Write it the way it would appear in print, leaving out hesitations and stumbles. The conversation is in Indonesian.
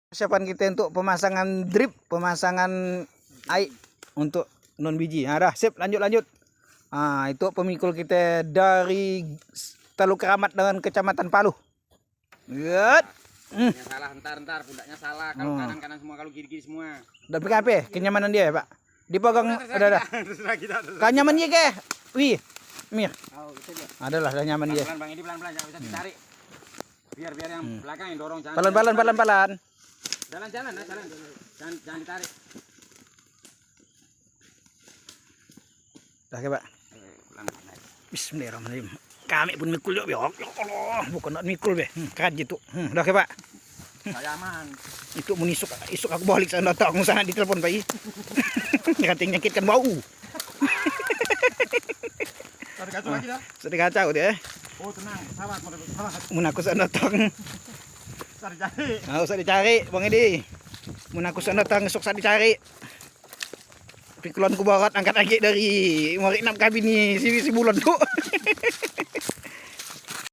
Persiapan kita untuk pemasangan drip, pemasangan air untuk non biji. Nah, dah sip, lanjut. Itu pemikul kita dari Teluk Keramat dengan Kecamatan Paluh. Good. Salah ntar pundaknya salah, kalau kanan semua, kalau kiri semua. Dan PKP kenyamanan dia ya Pak. Dipegang ada. Kan nyaman dia ke? Wih. Mir. Oh, gitu dia. Adalah dah nyaman dia. Pelan-pelan Bang, ini pelan-pelan jangan bisa ditarik. Biar yang belakang yang dorong, jangan. Pelan-pelan. Jalan. Jangan ditarik. Dah ke Pak. Pelan-pelan. Bismillahirrahmanirrahim. Kami pun mikul ya Allah, bukan nak mikul be. Kan gitu. Dah ke Pak. Saya aman. Itu menisuk isuk aku balik sana tak aku sana ditelepon Pak. Katanya nyakitkan bau. Tarik kacau lagi dah. Sudah kacau dia. Oh, tenang, sahabat. Mun aku sana datang. Cari cari. Enggak usah dicari, Bang Edi. Mun aku sana datang esok saya dicari. Pikulanku barat angkat lagi dari Mari 6 kabin ni si bulan tu.